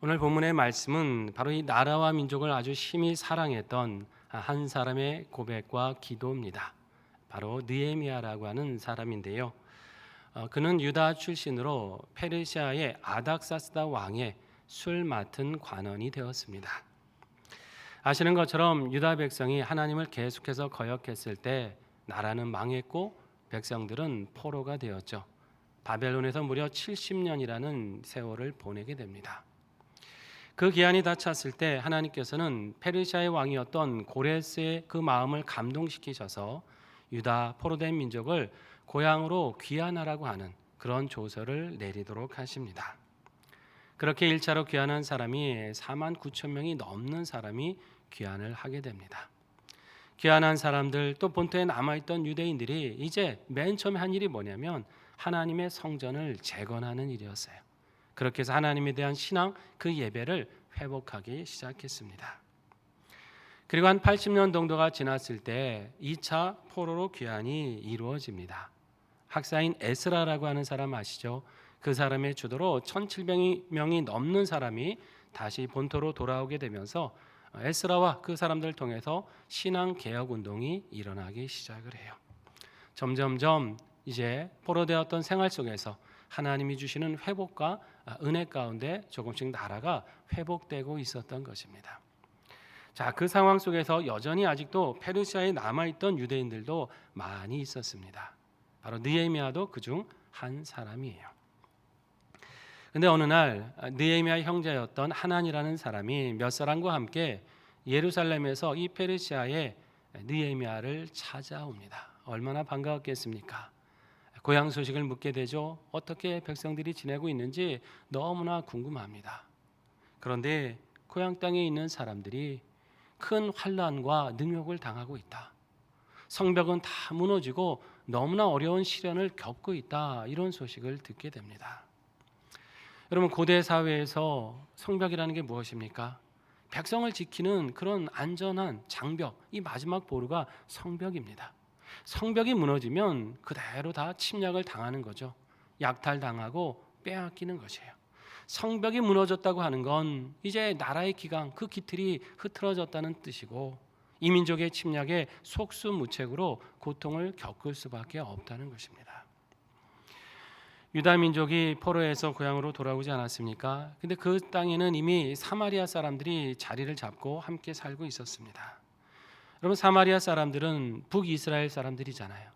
오늘 본문의 말씀은 바로 이 나라와 민족을 아주 심히 사랑했던 한 사람의 고백과 기도입니다. 바로 느헤미야라고 하는 사람인데요. 그는 유다 출신으로 페르시아의 아닥사스다 왕의 술 맡은 관원이 되었습니다. 아시는 것처럼 유다 백성이 하나님을 계속해서 거역했을 때 나라는 망했고 백성들은 포로가 되었죠. 바벨론에서 무려 70년이라는 세월을 보내게 됩니다. 그 기한이 다 찼을 때 하나님께서는 페르시아의 왕이었던 고레스의 그 마음을 감동시키셔서 유다 포로된 민족을 고향으로 귀환하라고 하는 그런 조서를 내리도록 하십니다. 그렇게 1차로 귀환한 사람이 4만 9천 명이 넘는 사람이 귀환을 하게 됩니다. 귀환한 사람들 또 본토에 남아있던 유대인들이 이제 맨 처음에 한 일이 뭐냐면 하나님의 성전을 재건하는 일이었어요. 그렇게 해서 하나님에 대한 신앙 그 예배를 회복하기 시작했습니다. 그리고 한 80년 정도가 지났을 때 2차 포로로 귀환이 이루어집니다. 학사인 에스라라고 하는 사람 아시죠? 그 사람의 주도로 1,700명이 넘는 사람이 다시 본토로 돌아오게 되면서 에스라와 그 사람들을 통해서 신앙 개혁 운동이 일어나기 시작을 해요. 점점점 이제 포로되었던 생활 속에서 하나님이 주시는 회복과 은혜 가운데 조금씩 나라가 회복되고 있었던 것입니다. 자, 그 상황 속에서 여전히 아직도 페르시아에 남아있던 유대인들도 많이 있었습니다. 바로 느헤미야도 그중 한 사람이에요. 근데 어느 날 느헤미야 형제였던 하난이라는 사람이 몇 사람과 함께 예루살렘에서 이 페르시아의 느헤미야를 찾아옵니다. 얼마나 반가웠겠습니까? 고향 소식을 묻게 되죠. 어떻게 백성들이 지내고 있는지 너무나 궁금합니다. 그런데 고향 땅에 있는 사람들이 큰 환난과 능욕을 당하고 있다. 성벽은 다 무너지고 너무나 어려운 시련을 겪고 있다. 이런 소식을 듣게 됩니다. 여러분, 고대 사회에서 성벽이라는 게 무엇입니까? 백성을 지키는 그런 안전한 장벽, 이 마지막 보루가 성벽입니다. 성벽이 무너지면 그대로 다 침략을 당하는 거죠. 약탈당하고 빼앗기는 것이에요. 성벽이 무너졌다고 하는 건 이제 나라의 기강, 그 기틀이 흐트러졌다는 뜻이고 이 민족의 침략에 속수무책으로 고통을 겪을 수밖에 없다는 것입니다. 유다 민족이 포로에서 고향으로 돌아오지 않았습니까? 근데 그 땅에는 이미 사마리아 사람들이 자리를 잡고 함께 살고 있었습니다. 여러분, 사마리아 사람들은 북이스라엘 사람들이잖아요.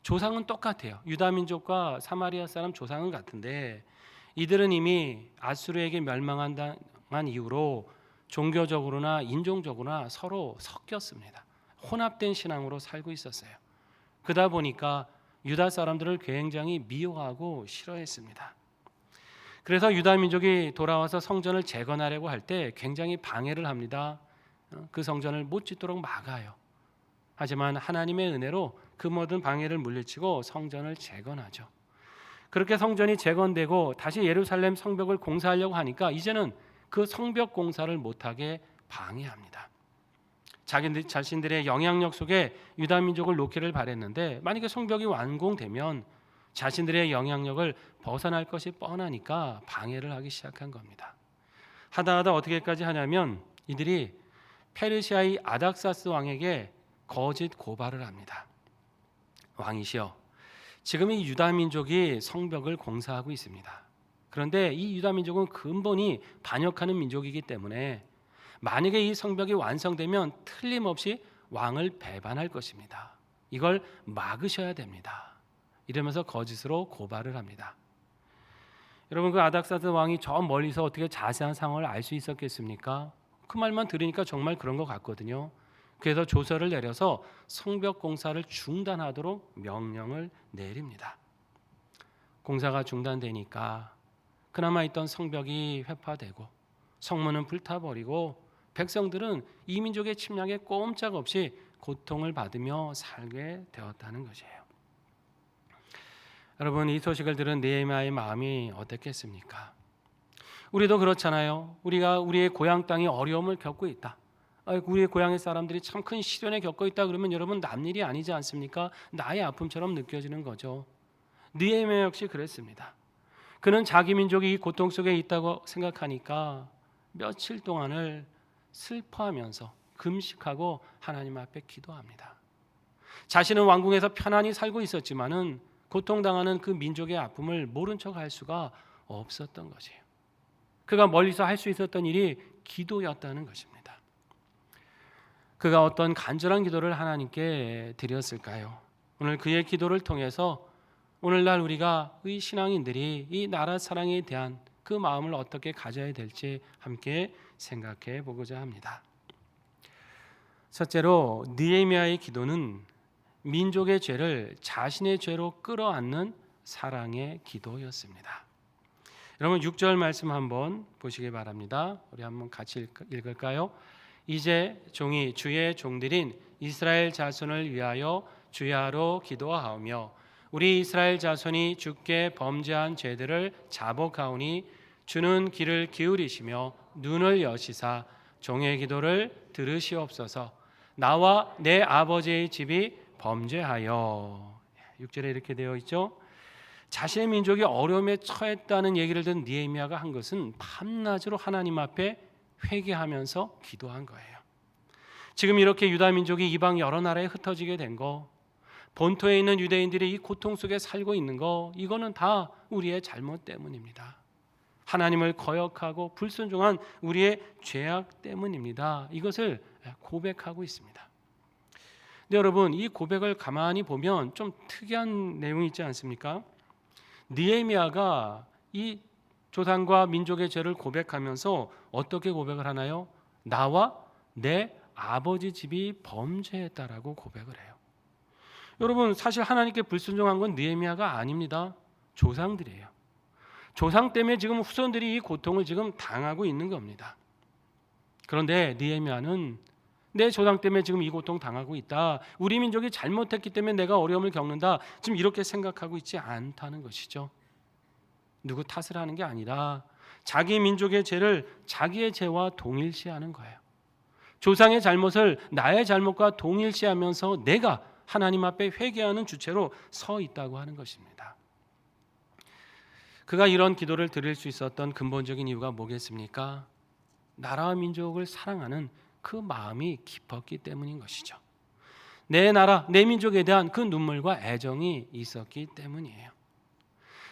조상은 똑같아요. 유다 민족과 사마리아 사람 조상은 같은데 이들은 이미 아수르에게 멸망한 이후로 종교적으로나 인종적으로나 서로 섞였습니다. 혼합된 신앙으로 살고 있었어요. 그러다 보니까 유다 사람들을 굉장히 미워하고 싫어했습니다. 그래서 유다 민족이 돌아와서 성전을 재건하려고 할 때 굉장히 방해를 합니다. 그 성전을 못 짓도록 막아요. 하지만 하나님의 은혜로 그 모든 방해를 물리치고 성전을 재건하죠. 그렇게 성전이 재건되고 다시 예루살렘 성벽을 공사하려고 하니까 이제는 그 성벽 공사를 못하게 방해합니다. 자신들의 영향력 속에 유다 민족을 놓기를 바랬는데 만약에 성벽이 완공되면 자신들의 영향력을 벗어날 것이 뻔하니까 방해를 하기 시작한 겁니다. 하다 어떻게까지 하냐면 이들이 페르시아의 아닥사스 왕에게 거짓 고발을 합니다. 왕이시여, 지금 이 유다 민족이 성벽을 공사하고 있습니다. 그런데 이 유다 민족은 근본이 반역하는 민족이기 때문에 만약에 이 성벽이 완성되면 틀림없이 왕을 배반할 것입니다. 이걸 막으셔야 됩니다. 이러면서 거짓으로 고발을 합니다. 여러분, 그 아닥사스 왕이 저 멀리서 어떻게 자세한 상황을 알 수 있었겠습니까? 그 말만 들으니까 정말 그런 것 같거든요. 그래서 조서를 내려서 성벽 공사를 중단하도록 명령을 내립니다. 공사가 중단되니까 그나마 있던 성벽이 회파되고 성문은 불타버리고 백성들은 이 민족의 침략에 꼼짝없이 고통을 받으며 살게 되었다는 것이에요. 여러분, 이 소식을 들은 느헤미야의 마음이 어땠겠습니까? 우리도 그렇잖아요. 우리가 우리의 고향 땅이 어려움을 겪고 있다. 우리의 고향의 사람들이 참 큰 시련에 겪고 있다 그러면 여러분 남일이 아니지 않습니까? 나의 아픔처럼 느껴지는 거죠. 느헤미야 역시 그랬습니다. 그는 자기 민족이 이 고통 속에 있다고 생각하니까 며칠 동안을 슬퍼하면서 금식하고 하나님 앞에 기도합니다. 자신은 왕궁에서 편안히 살고 있었지만은 고통당하는 그 민족의 아픔을 모른 척할 수가 없었던 것이에요. 그가 멀리서 할 수 있었던 일이 기도였다는 것입니다. 그가 어떤 간절한 기도를 하나님께 드렸을까요? 오늘 그의 기도를 통해서 오늘날 우리가 이 신앙인들이 이 나라 사랑에 대한 그 마음을 어떻게 가져야 될지 함께 생각해 보고자 합니다. 첫째로 느헤미야의 기도는 민족의 죄를 자신의 죄로 끌어안는 사랑의 기도였습니다. 여러분 6절 말씀 한번 보시기 바랍니다. 우리 한번 같이 읽을까요? 이제 종이 주의 종들인 이스라엘 자손을 위하여 주야로 기도하오며 우리 이스라엘 자손이 주께 범죄한 죄들을 자복하오니 주는 귀를 기울이시며 눈을 여시사 종의 기도를 들으시옵소서. 나와 내 아버지의 집이 범죄하여. 6절에 이렇게 되어 있죠. 자신의 민족이 어려움에 처했다는 얘기를 듣는 느헤미야가 한 것은 밤낮으로 하나님 앞에 회개하면서 기도한 거예요. 지금 이렇게 유다 민족이 이방 여러 나라에 흩어지게 된 거, 본토에 있는 유대인들이 이 고통 속에 살고 있는 거, 이거는 다 우리의 잘못 때문입니다. 하나님을 거역하고 불순종한 우리의 죄악 때문입니다. 이것을 고백하고 있습니다. 근데 여러분, 이 고백을 가만히 보면 좀 특이한 내용이 있지 않습니까? 느헤미야가 이 조상과 민족의 죄를 고백하면서 어떻게 고백을 하나요? 나와 내 아버지 집이 범죄했다라고 고백을 해요. 여러분, 사실 하나님께 불순종한 건 느헤미야가 아닙니다. 조상들이에요. 조상 때문에 지금 후손들이 이 고통을 지금 당하고 있는 겁니다. 그런데 느헤미야는 내 조상 때문에 지금 이 고통 당하고 있다. 우리 민족이 잘못했기 때문에 내가 어려움을 겪는다. 지금 이렇게 생각하고 있지 않다는 것이죠. 누구 탓을 하는 게 아니라 자기 민족의 죄를 자기의 죄와 동일시하는 거예요. 조상의 잘못을 나의 잘못과 동일시하면서 내가 하나님 앞에 회개하는 주체로 서 있다고 하는 것입니다. 그가 이런 기도를 드릴 수 있었던 근본적인 이유가 뭐겠습니까? 나라와 민족을 사랑하는 그 마음이 깊었기 때문인 것이죠. 내 나라, 내 민족에 대한 그 눈물과 애정이 있었기 때문이에요.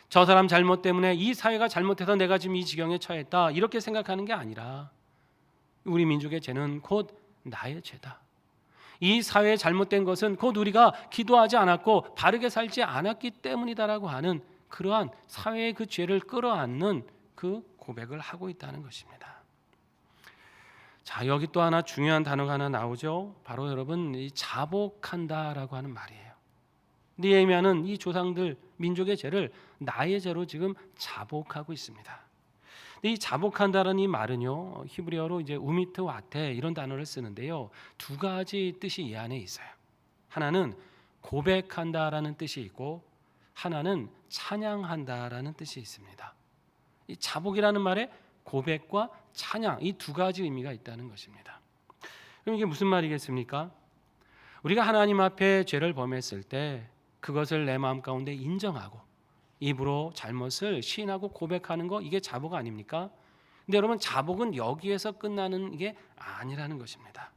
저 사람 잘못 때문에 이 사회가 잘못해서 내가 지금 이 지경에 처했다, 이렇게 생각하는 게 아니라 우리 민족의 죄는 곧 나의 죄다. 이 사회에 잘못된 것은 곧 우리가 기도하지 않았고 바르게 살지 않았기 때문이다라고 하는 그러한 사회의 그 죄를 끌어안는 그 고백을 하고 있다는 것입니다. 자, 여기 또 하나 중요한 단어가 하나 나오죠. 바로 여러분, 이 자복한다라고 하는 말이에요. 느헤미야는 이 조상들 민족의 죄를 나의 죄로 지금 자복하고 있습니다. 이 자복한다라는 이 말은요, 히브리어로 이제 우미트 와테 이런 단어를 쓰는데요, 두 가지 뜻이 이 안에 있어요. 하나는 고백한다라는 뜻이 있고 하나는 찬양한다라는 뜻이 있습니다. 이 자복이라는 말에 고백과 찬양, 이 두 가지 의미가 있다는 것입니다. 그럼 이게 무슨 말이겠습니까? 우리가 하나님 앞에 죄를 범했을 때 그것을 내 마음 가운데 인정하고 입으로 잘못을 시인하고 고백하는 거, 이게 자복 아닙니까? 근데 여러분, 자복은 여기에서 끝나는 게 아니라는 것입니다.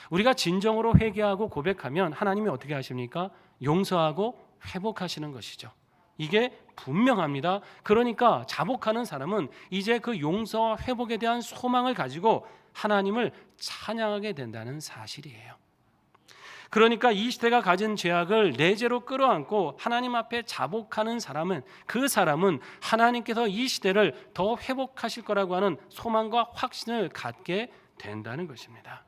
우리가 진정으로 회개하고 고백하면 하나님이 어떻게 하십니까? 용서하고 회복하시는 것이죠. 이게 분명합니다. 그러니까 자복하는 사람은 이제 그 용서와 회복에 대한 소망을 가지고 하나님을 찬양하게 된다는 사실이에요. 그러니까 이 시대가 가진 죄악을 내 죄로 끌어안고 하나님 앞에 자복하는 사람은, 그 사람은 하나님께서 이 시대를 더 회복하실 거라고 하는 소망과 확신을 갖게 된다는 것입니다.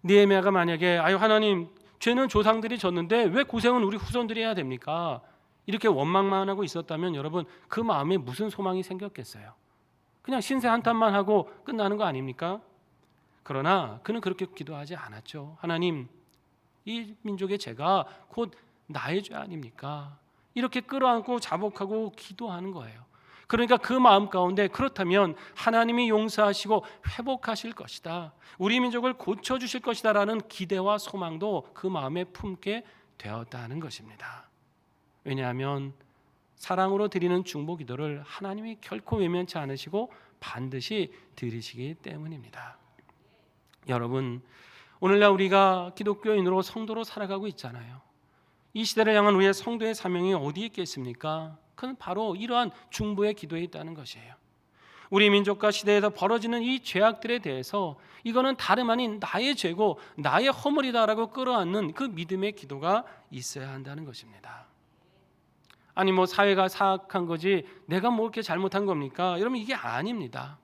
느헤미야가 만약에 아유 하나님, 죄는 조상들이 졌는데 왜 고생은 우리 후손들이 해야 됩니까? 이렇게 원망만 하고 있었다면 여러분, 그 마음에 무슨 소망이 생겼겠어요? 그냥 신세 한탄만 하고 끝나는 거 아닙니까? 그러나 그는 그렇게 기도하지 않았죠. 하나님, 이 민족의 죄가 곧 나의 죄 아닙니까? 이렇게 끌어안고 자복하고 기도하는 거예요. 그러니까 그 마음 가운데 그렇다면 하나님이 용서하시고 회복하실 것이다, 우리 민족을 고쳐주실 것이다 라는 기대와 소망도 그 마음에 품게 되었다는 것입니다. 왜냐하면 사랑으로 드리는 중보 기도를 하나님이 결코 외면치 않으시고 반드시 들으시기 때문입니다. 여러분, 오늘날 우리가 기독교인으로 성도로 살아가고 있잖아요. 이 시대를 향한 우리의 성도의 사명이 어디에 있겠습니까? 그건 바로 이러한 중보의 기도에 있다는 것이에요. 우리 민족과 시대에서 벌어지는 이 죄악들에 대해서 이거는 다름 아닌 나의 죄고 나의 허물이다라고 끌어안는 그 믿음의 기도가 있어야 한다는 것입니다. 아니 뭐 사회가 사악한 거지 내가 뭐 이렇게 잘못한 겁니까? 여러분 이게 아닙니다.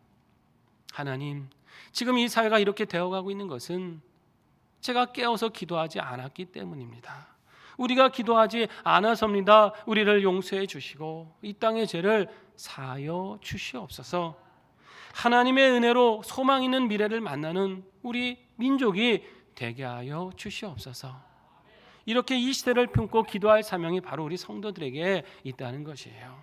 하나님, 지금 이 사회가 이렇게 되어가고 있는 것은 제가 깨어서 기도하지 않았기 때문입니다. 우리가 기도하지 않아서입니다. 우리를 용서해 주시고 이 땅의 죄를 사하여 주시옵소서. 하나님의 은혜로 소망 있는 미래를 만나는 우리 민족이 되게 하여 주시옵소서. 이렇게 이 시대를 품고 기도할 사명이 바로 우리 성도들에게 있다는 것이에요.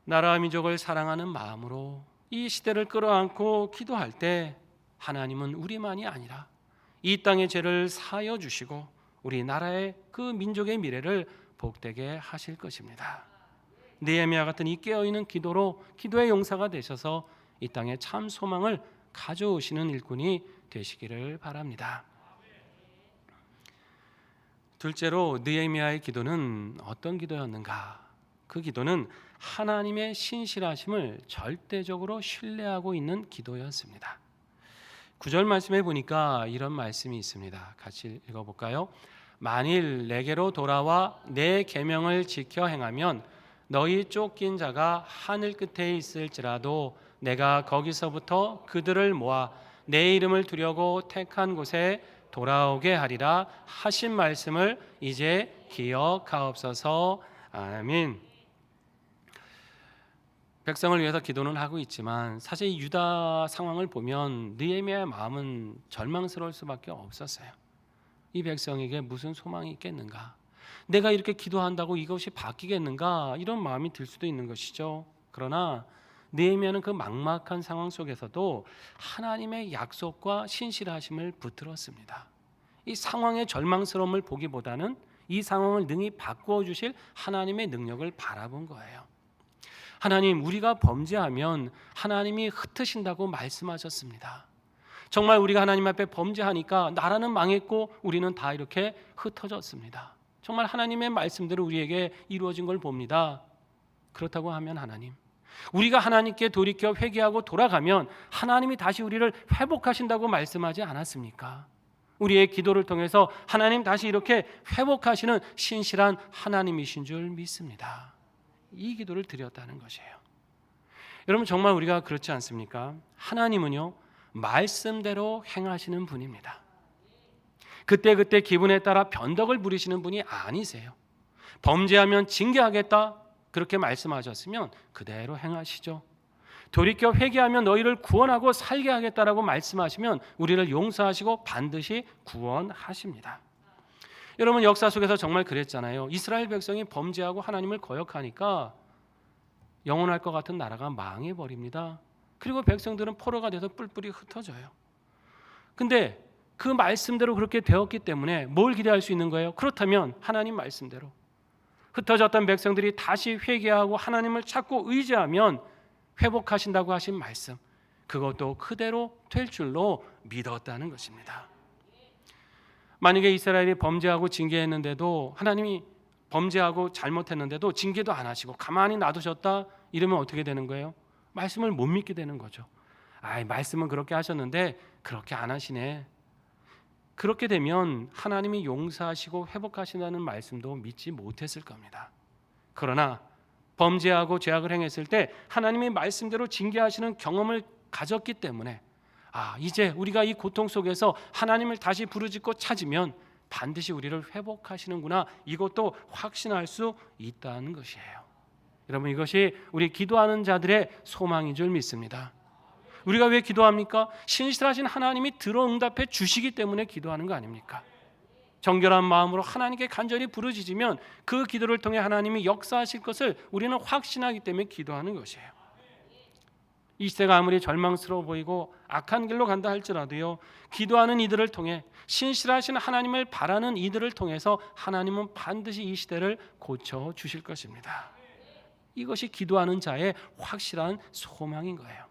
나라와 민족을 사랑하는 마음으로 이 시대를 끌어안고 기도할 때 하나님은 우리만이 아니라 이 땅의 죄를 사하여 주시고 우리 나라의 그 민족의 미래를 복되게 하실 것입니다. 느헤미야 같은 이 깨어있는 기도로 기도의 용사가 되셔서 이 땅에 참 소망을 가져오시는 일꾼이 되시기를 바랍니다. 둘째로 느헤미야의 기도는 어떤 기도였는가? 그 기도는 하나님의 신실하심을 절대적으로 신뢰하고 있는 기도였습니다. 9절 말씀에 보니까 이런 말씀이 있습니다. 같이 읽어볼까요? 만일 내게로 돌아와 내 계명을 지켜 행하면 너희 쫓긴 자가 하늘 끝에 있을지라도 내가 거기서부터 그들을 모아 내 이름을 두려고 택한 곳에 돌아오게 하리라 하신 말씀을 이제 기억하옵소서. 아멘. 백성을 위해서 기도는 하고 있지만 사실 이 유다 상황을 보면 느헤미야의 마음은 절망스러울 수밖에 없었어요. 이 백성에게 무슨 소망이 있겠는가? 내가 이렇게 기도한다고 이것이 바뀌겠는가? 이런 마음이 들 수도 있는 것이죠. 그러나 느헤미야는 그 막막한 상황 속에서도 하나님의 약속과 신실하심을 붙들었습니다. 이 상황의 절망스러움을 보기보다는 이 상황을 능히 바꾸어 주실 하나님의 능력을 바라본 거예요. 하나님, 우리가 범죄하면 하나님이 흩으신다고 말씀하셨습니다. 정말 우리가 하나님 앞에 범죄하니까 나라는 망했고 우리는 다 이렇게 흩어졌습니다. 정말 하나님의 말씀대로 우리에게 이루어진 걸 봅니다. 그렇다고 하면 하나님, 우리가 하나님께 돌이켜 회개하고 돌아가면 하나님이 다시 우리를 회복하신다고 말씀하지 않았습니까? 우리의 기도를 통해서 하나님 다시 이렇게 회복하시는 신실한 하나님이신 줄 믿습니다. 이 기도를 드렸다는 것이에요. 여러분 정말 우리가 그렇지 않습니까? 하나님은요 말씀대로 행하시는 분입니다. 그때그때 기분에 따라 변덕을 부리시는 분이 아니세요. 범죄하면 징계하겠다 그렇게 말씀하셨으면 그대로 행하시죠. 돌이켜 회개하면 너희를 구원하고 살게 하겠다라고 말씀하시면 우리를 용서하시고 반드시 구원하십니다. 여러분 역사 속에서 정말 그랬잖아요. 이스라엘 백성이 범죄하고 하나님을 거역하니까 영원할 것 같은 나라가 망해버립니다. 그리고 백성들은 포로가 돼서 뿔뿔이 흩어져요. 근데 그 말씀대로 그렇게 되었기 때문에 뭘 기대할 수 있는 거예요? 그렇다면 하나님 말씀대로 흩어졌던 백성들이 다시 회개하고 하나님을 찾고 의지하면 회복하신다고 하신 말씀, 그것도 그대로 될 줄로 믿었다는 것입니다. 만약에 이스라엘이 범죄하고 징계했는데도 하나님이 범죄하고 잘못했는데도 징계도 안 하시고 가만히 놔두셨다 이러면 어떻게 되는 거예요? 말씀을 못 믿게 되는 거죠. 말씀은 그렇게 하셨는데 그렇게 안 하시네. 그렇게 되면 하나님이 용서하시고 회복하신다는 말씀도 믿지 못했을 겁니다. 그러나 범죄하고 죄악을 행했을 때 하나님이 말씀대로 징계하시는 경험을 가졌기 때문에 이제 우리가 이 고통 속에서 하나님을 다시 부르짖고 찾으면 반드시 우리를 회복하시는구나, 이것도 확신할 수 있다는 것이에요. 여러분 이것이 우리 기도하는 자들의 소망인 줄 믿습니다. 우리가 왜 기도합니까? 신실하신 하나님이 들어 응답해 주시기 때문에 기도하는 거 아닙니까? 정결한 마음으로 하나님께 간절히 부르짖으면 그 기도를 통해 하나님이 역사하실 것을 우리는 확신하기 때문에 기도하는 것이에요. 이 시대가 아무리 절망스러워 보이고 악한 길로 간다 할지라도요, 기도하는 이들을 통해 신실하신 하나님을 바라는 이들을 통해서 하나님은 반드시 이 시대를 고쳐 주실 것입니다. 이것이 기도하는 자의 확실한 소망인 거예요.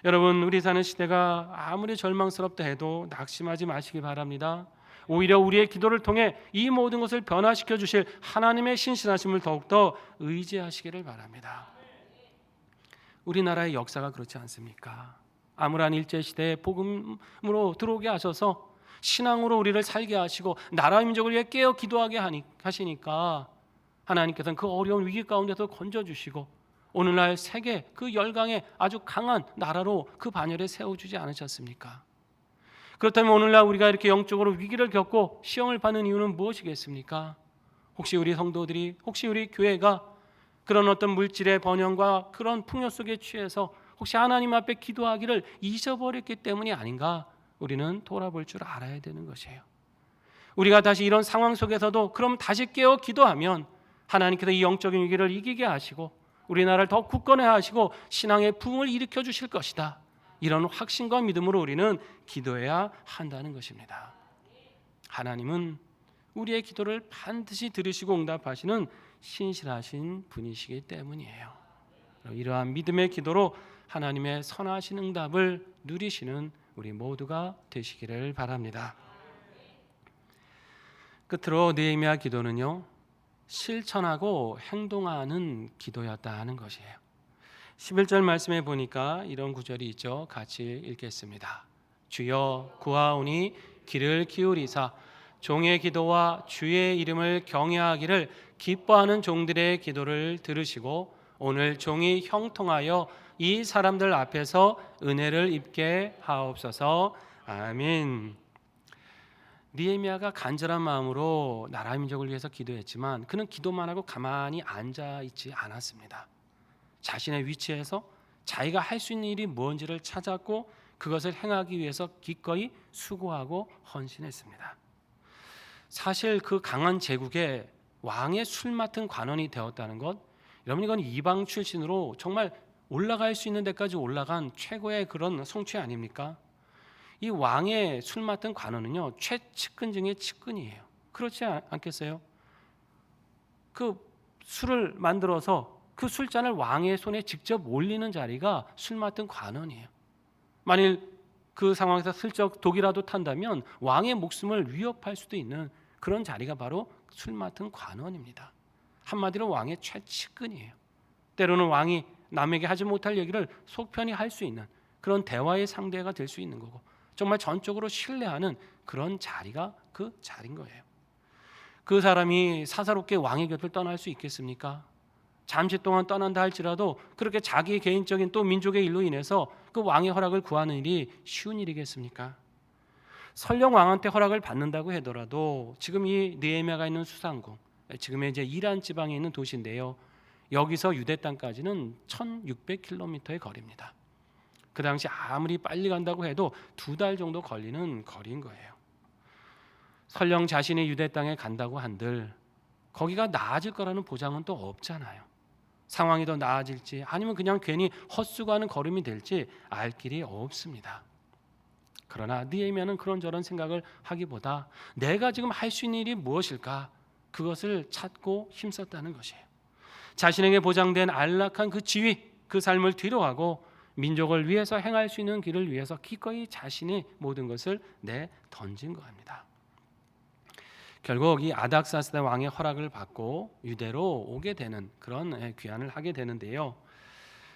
여러분, 우리 사는 시대가 아무리 절망스럽다 해도 낙심하지 마시기 바랍니다. 오히려 우리의 기도를 통해 이 모든 것을 변화시켜 주실 하나님의 신실하심을 더욱더 의지하시기를 바랍니다. 우리나라의 역사가 그렇지 않습니까? 암울한 일제시대에 복음으로 들어오게 하셔서 신앙으로 우리를 살게 하시고 나라 민족을 위해 깨어 기도하게 하시니까 하나님께서는 그 어려운 위기 가운데서 건져주시고 오늘날 세계 그 열강의 아주 강한 나라로 그 반열에 세워주지 않으셨습니까? 그렇다면 오늘날 우리가 이렇게 영적으로 위기를 겪고 시험을 받는 이유는 무엇이겠습니까? 혹시 우리 성도들이, 혹시 우리 교회가 그런 어떤 물질의 번영과 그런 풍요 속에 취해서 혹시 하나님 앞에 기도하기를 잊어버렸기 때문이 아닌가? 우리는 돌아볼 줄 알아야 되는 것이에요. 우리가 다시 이런 상황 속에서도 그럼 다시 깨어 기도하면 하나님께서 이 영적인 위기를 이기게 하시고 우리나라를 더 굳건해 하시고 신앙의 부흥을 일으켜 주실 것이다. 이런 확신과 믿음으로 우리는 기도해야 한다는 것입니다. 하나님은 우리의 기도를 반드시 들으시고 응답하시는 신실하신 분이시기 때문이에요. 이러한 믿음의 기도로 하나님의 선하신 응답을 누리시는 우리 모두가 되시기를 바랍니다. 끝으로 느헤미야 기도는요, 실천하고 행동하는 기도였다 하는 것이에요. 11절 말씀에 보니까 이런 구절이 있죠. 같이 읽겠습니다. 주여 구하오니 귀를 기울이사 종의 기도와 주의 이름을 경외하기를 기뻐하는 종들의 기도를 들으시고 오늘 종이 형통하여 이 사람들 앞에서 은혜를 입게 하옵소서. 아멘. 느헤미야가 간절한 마음으로 나라 민족을 위해서 기도했지만 그는 기도만 하고 가만히 앉아 있지 않았습니다. 자신의 위치에서 자기가 할 수 있는 일이 뭔지를 찾았고 그것을 행하기 위해서 기꺼이 수고하고 헌신했습니다. 사실 그 강한 제국의 왕의 술 맡은 관원이 되었다는 것, 여러분 이건 이방 출신으로 정말 올라갈 수 있는 데까지 올라간 최고의 그런 성취 아닙니까? 이 왕의 술 맡은 관원은요, 최측근 중에 측근이에요. 그렇지 않겠어요? 그 술을 만들어서 그 술잔을 왕의 손에 직접 올리는 자리가 술 맡은 관원이에요. 만일 그 상황에서 슬쩍 독이라도 탄다면 왕의 목숨을 위협할 수도 있는 그런 자리가 바로 술 맡은 관원입니다. 한마디로 왕의 최측근이에요. 때로는 왕이 남에게 하지 못할 얘기를 속편히 할 수 있는 그런 대화의 상대가 될 수 있는 거고 정말 전적으로 신뢰하는 그런 자리가 그 자리인 거예요. 그 사람이 사사롭게 왕의 곁을 떠날 수 있겠습니까? 잠시 동안 떠난다 할지라도 그렇게 자기 개인적인 또 민족의 일로 인해서 그 왕의 허락을 구하는 일이 쉬운 일이겠습니까? 설령 왕한테 허락을 받는다고 하더라도 지금 이 느헤미야가 있는 수상궁, 지금의 이제 이란 지방에 있는 도시인데요. 여기서 유대 땅까지는 1600km의 거리입니다. 그 당시 아무리 빨리 간다고 해도 2달 정도 걸리는 거리인 거예요. 설령 자신이 유대 땅에 간다고 한들 거기가 나아질 거라는 보장은 또 없잖아요. 상황이 더 나아질지 아니면 그냥 괜히 헛수고하는 걸음이 될지 알 길이 없습니다. 그러나 느헤미야는 그런저런 생각을 하기보다 내가 지금 할 수 있는 일이 무엇일까? 그것을 찾고 힘썼다는 것이에요. 자신에게 보장된 안락한 그 지위, 그 삶을 뒤로하고 민족을 위해서 행할 수 있는 길을 위해서 기꺼이 자신의 모든 것을 내던진 겁니다. 결국 이 아닥사스다 왕의 허락을 받고 유대로 오게 되는 그런 귀환을 하게 되는데요.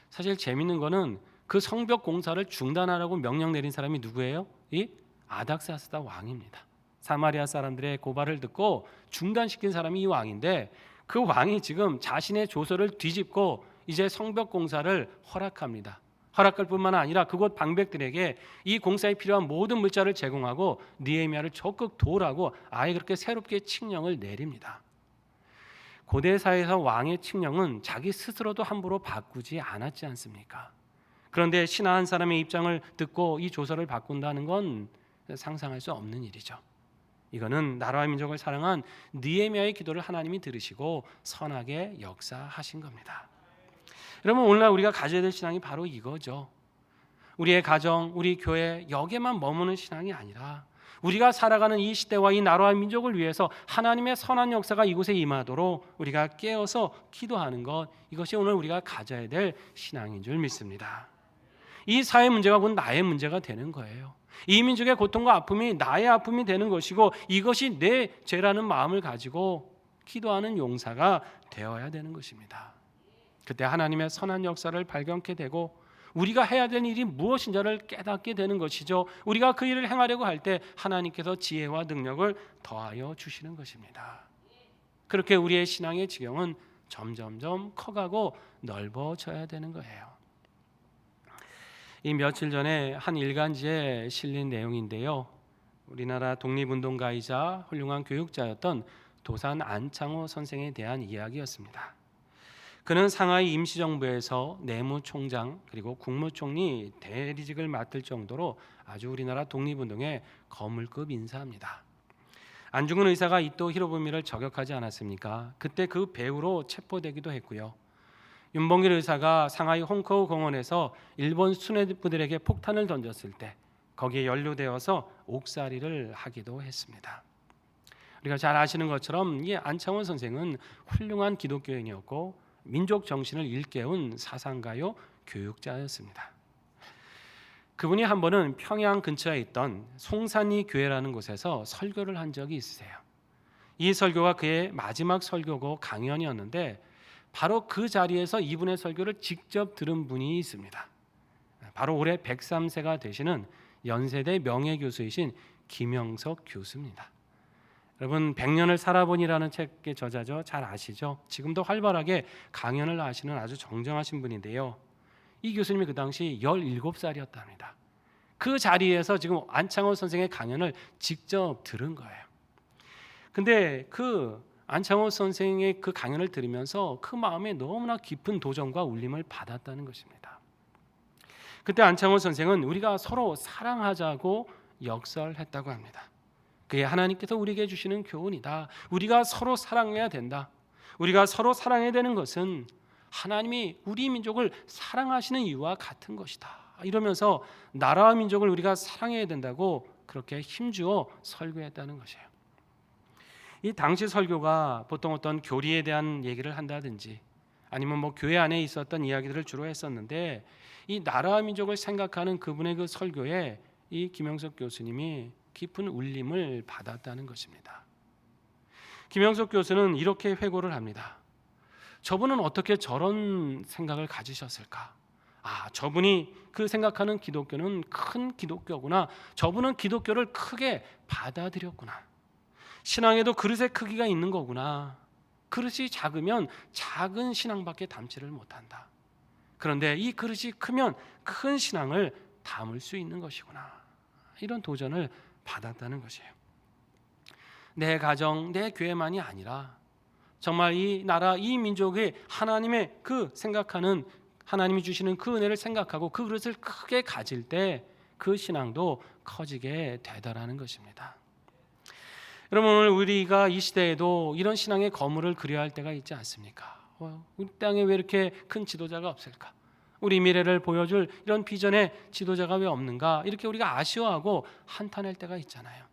사실 재밌는 거는 그 성벽 공사를 중단하라고 명령 내린 사람이 누구예요? 이 아닥사스다 왕입니다. 사마리아 사람들의 고발을 듣고 중단시킨 사람이 이 왕인데 그 왕이 지금 자신의 조서를 뒤집고 이제 성벽 공사를 허락합니다. 허락할 뿐만 아니라 그곳 방백들에게 이 공사에 필요한 모든 물자를 제공하고 느헤미야를 적극 도우라고 아예 그렇게 새롭게 칙령을 내립니다. 고대 사회에서 왕의 칙령은 자기 스스로도 함부로 바꾸지 않았지 않습니까? 그런데 신하 한 사람의 입장을 듣고 이 조서를 바꾼다는 건 상상할 수 없는 일이죠. 이거는 나라와 민족을 사랑한 느헤미야의 기도를 하나님이 들으시고 선하게 역사하신 겁니다. 그러면 오늘날 우리가 가져야 될 신앙이 바로 이거죠. 우리의 가정, 우리 교회 여기에만 머무는 신앙이 아니라 우리가 살아가는 이 시대와 이 나라와 민족을 위해서 하나님의 선한 역사가 이곳에 임하도록 우리가 깨어서 기도하는 것, 이것이 오늘 우리가 가져야 될 신앙인 줄 믿습니다. 이 사회 문제가 곧 나의 문제가 되는 거예요. 이 민족의 고통과 아픔이 나의 아픔이 되는 것이고 이것이 내 죄라는 마음을 가지고 기도하는 용사가 되어야 되는 것입니다. 그때 하나님의 선한 역사를 발견케 되고 우리가 해야 될 일이 무엇인지를 깨닫게 되는 것이죠. 우리가 그 일을 행하려고 할 때 하나님께서 지혜와 능력을 더하여 주시는 것입니다. 그렇게 우리의 신앙의 지경은 점점점 커가고 넓어져야 되는 거예요. 이 며칠 전에 한 일간지에 실린 내용인데요. 우리나라 독립운동가이자 훌륭한 교육자였던 도산 안창호 선생에 대한 이야기였습니다. 그는 상하이 임시정부에서 내무총장 그리고 국무총리 대리직을 맡을 정도로 아주 우리나라 독립운동의 거물급 인사입니다. 안중근 의사가 이토 히로부미를 저격하지 않았습니까? 그때 그 배후로 체포되기도 했고요. 윤봉길 의사가 상하이 홍커우 공원에서 일본 수뇌부들에게 폭탄을 던졌을 때 거기에 연루되어서 옥살이를 하기도 했습니다. 우리가 잘 아시는 것처럼 이 안창호 선생은 훌륭한 기독교인이었고 민족 정신을 일깨운 사상가요 교육자였습니다. 그분이 한 번은 평양 근처에 있던 송산리 교회라는 곳에서 설교를 한 적이 있으세요. 이 설교가 그의 마지막 설교고 강연이었는데 바로 그 자리에서 이분의 설교를 직접 들은 분이 있습니다. 바로 올해 103세가 되시는 연세대 명예교수이신 김영석 교수입니다. 여러분 100년을 살아보니라는 책의 저자죠. 잘 아시죠? 지금도 활발하게 강연을 하시는 아주 정정하신 분인데요. 이 교수님이 그 당시 17살이었답니다. 그 자리에서 지금 안창호 선생의 강연을 직접 들은 거예요. 근데 그 안창호 선생의 그 강연을 들으면서 그 마음에 너무나 깊은 도전과 울림을 받았다는 것입니다. 그때 안창호 선생은 우리가 서로 사랑하자고 역설했다고 합니다. 그게 하나님께서 우리에게 주시는 교훈이다. 우리가 서로 사랑해야 된다. 우리가 서로 사랑해야 되는 것은 하나님이 우리 민족을 사랑하시는 이유와 같은 것이다. 이러면서 나라와 민족을 우리가 사랑해야 된다고 그렇게 힘주어 설교했다는 것이에요. 이 당시 설교가 보통 어떤 교리에 대한 얘기를 한다든지 아니면 뭐 교회 안에 있었던 이야기들을 주로 했었는데 이 나라와 민족을 생각하는 그분의 그 설교에 이 김영석 교수님이 깊은 울림을 받았다는 것입니다. 김영석 교수는 이렇게 회고를 합니다. 저분은 어떻게 저런 생각을 가지셨을까? 저분이 그 생각하는 기독교는 큰 기독교구나. 저분은 기독교를 크게 받아들였구나. 신앙에도 그릇의 크기가 있는 거구나. 그릇이 작으면 작은 신앙밖에 담지를 못한다. 그런데 이 그릇이 크면 큰 신앙을 담을 수 있는 것이구나. 이런 도전을 받았다는 것이에요. 내 가정, 내 교회만이 아니라 정말 이 나라, 이 민족의 하나님의 그 생각하는 하나님이 주시는 그 은혜를 생각하고 그 그릇을 크게 가질 때 그 신앙도 커지게 되더라는 것입니다. 여러분 오늘 우리가 이 시대에도 이런 신앙의 거물을 그려야 할 때가 있지 않습니까? 우리 땅에 왜 이렇게 큰 지도자가 없을까? 우리 미래를 보여줄 이런 비전의 지도자가 왜 없는가? 이렇게 우리가 아쉬워하고 한탄할 때가 있잖아요.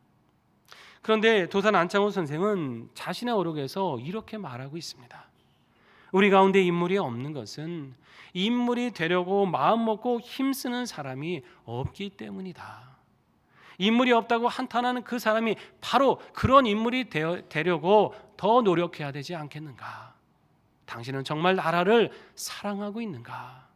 그런데 도산 안창호 선생은 자신의 어록에서 이렇게 말하고 있습니다. 우리 가운데 인물이 없는 것은 인물이 되려고 마음 먹고 힘쓰는 사람이 없기 때문이다. 인물이 없다고 한탄하는 그 사람이 바로 그런 인물이 되려고 더 노력해야 되지 않겠는가? 당신은 정말 나라를 사랑하고 있는가?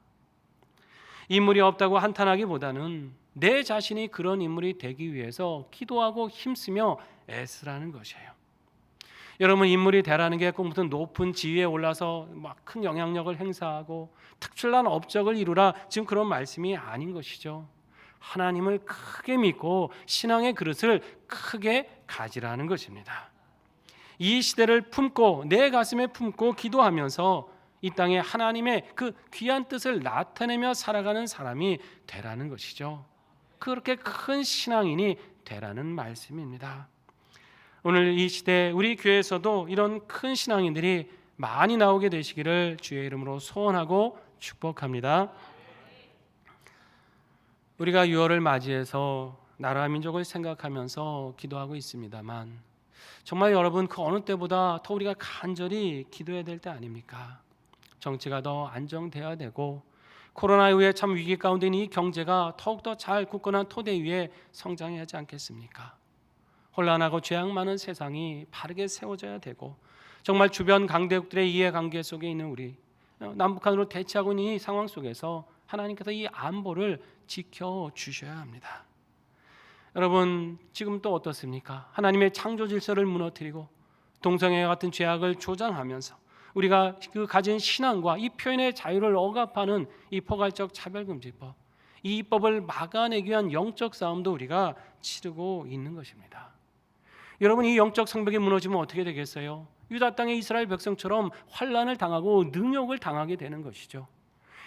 인물이 없다고 한탄하기보다는 내 자신이 그런 인물이 되기 위해서 기도하고 힘쓰며 애쓰라는 것이에요. 여러분 인물이 되라는 게 꼭 무슨 높은 지위에 올라서 막 큰 영향력을 행사하고 특출난 업적을 이루라 지금 그런 말씀이 아닌 것이죠. 하나님을 크게 믿고 신앙의 그릇을 크게 가지라는 것입니다. 이 시대를 품고 내 가슴에 품고 기도하면서 이 땅에 하나님의 그 귀한 뜻을 나타내며 살아가는 사람이 되라는 것이죠. 그렇게 큰 신앙인이 되라는 말씀입니다. 오늘 이 시대 우리 교회에서도 이런 큰 신앙인들이 많이 나오게 되시기를 주의 이름으로 소원하고 축복합니다. 우리가 6월을 맞이해서 나라와 민족을 생각하면서 기도하고 있습니다만 정말 여러분 그 어느 때보다 더 우리가 간절히 기도해야 될 때 아닙니까? 정치가 더 안정돼야 되고 코로나 이후에 참 위기 가운데 있는 이 경제가 더욱더 잘 굳건한 토대 위에 성장해야 하지 않겠습니까? 혼란하고 죄악 많은 세상이 바르게 세워져야 되고 정말 주변 강대국들의 이해관계 속에 있는 우리 남북한으로 대치하고 있는 이 상황 속에서 하나님께서 이 안보를 지켜주셔야 합니다. 여러분 지금 또 어떻습니까? 하나님의 창조 질서를 무너뜨리고 동성애 같은 죄악을 조장하면서 우리가 그 가진 신앙과 이 표현의 자유를 억압하는 이 포괄적 차별금지법, 이 입법을 막아내기 위한 영적 싸움도 우리가 치르고 있는 것입니다. 여러분 이 영적 성벽이 무너지면 어떻게 되겠어요? 유다 땅의 이스라엘 백성처럼 환난을 당하고 능욕을 당하게 되는 것이죠.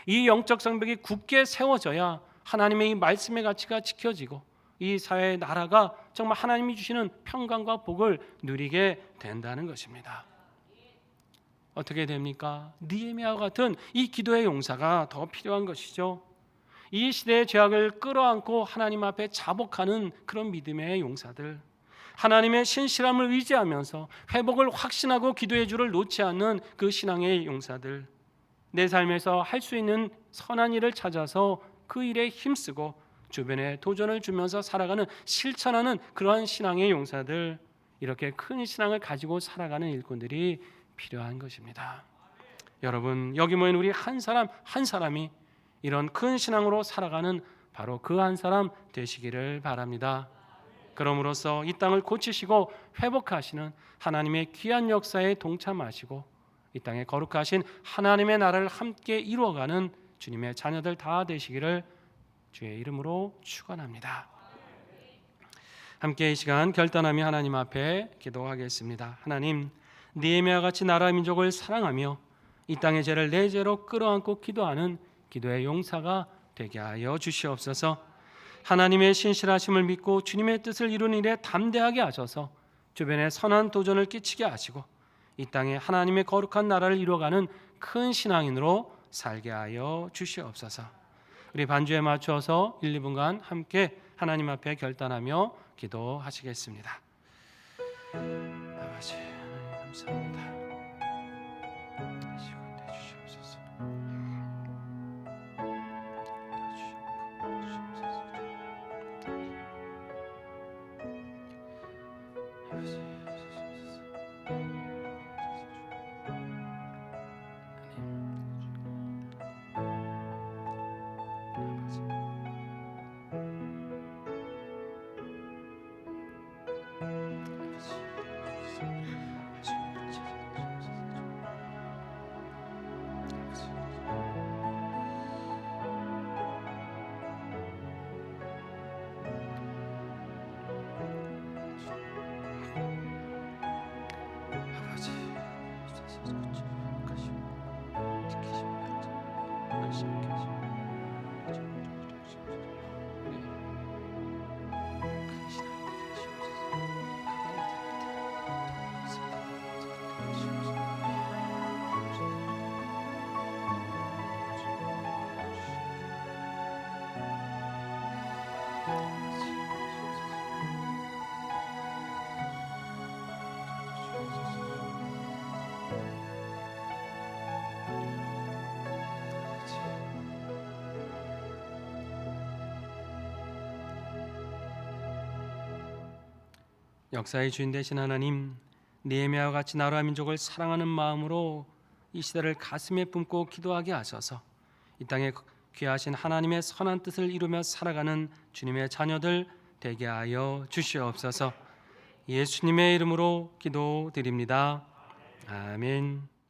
이 영적 성벽이 굳게 세워져야 하나님의 이 말씀의 가치가 지켜지고 이 사회의 나라가 정말 하나님이 주시는 평강과 복을 누리게 된다는 것입니다. 어떻게 됩니까? 느헤미야와 같은 이 기도의 용사가 더 필요한 것이죠. 이 시대의 죄악을 끌어안고 하나님 앞에 자복하는 그런 믿음의 용사들, 하나님의 신실함을 의지하면서 회복을 확신하고 기도의 줄을 놓지 않는 그 신앙의 용사들, 내 삶에서 할 수 있는 선한 일을 찾아서 그 일에 힘쓰고 주변에 도전을 주면서 살아가는 실천하는 그러한 신앙의 용사들, 이렇게 큰 신앙을 가지고 살아가는 일꾼들이 필요한 것입니다. 여러분 여기 모인 우리 한 사람 한 사람이 이런 큰 신앙으로 살아가는 바로 그 한 사람 되시기를 바랍니다. 그럼으로써 이 땅을 고치시고 회복하시는 하나님의 귀한 역사에 동참하시고 이 땅에 거룩하신 하나님의 나라를 함께 이루어가는 주님의 자녀들 다 되시기를 주의 이름으로 축원합니다. 함께 이 시간 결단하며 하나님 앞에 기도하겠습니다. 하나님, 느헤미야와 같이 나라 민족을 사랑하며 이 땅의 죄를 내 죄로 끌어안고 기도하는 기도의 용사가 되게 하여 주시옵소서. 하나님의 신실하심을 믿고 주님의 뜻을 이루는 일에 담대하게 하셔서 주변에 선한 도전을 끼치게 하시고 이 땅에 하나님의 거룩한 나라를 이루어가는 큰 신앙인으로 살게 하여 주시옵소서. 우리 반주에 맞춰서 1, 2분간 함께 하나님 앞에 결단하며 기도하시겠습니다. 아버지 하나님 감사합니다. 역사의 주인 되신 하나님, 느헤미야와 같이 나라와 민족을 사랑하는 마음으로 이 시대를 가슴에 품고 기도하게 하셔서 이 땅에 귀하신 하나님의 선한 뜻을 이루며 살아가는 주님의 자녀들 되게 하여 주시옵소서. 예수님의 이름으로 기도드립니다. 아멘.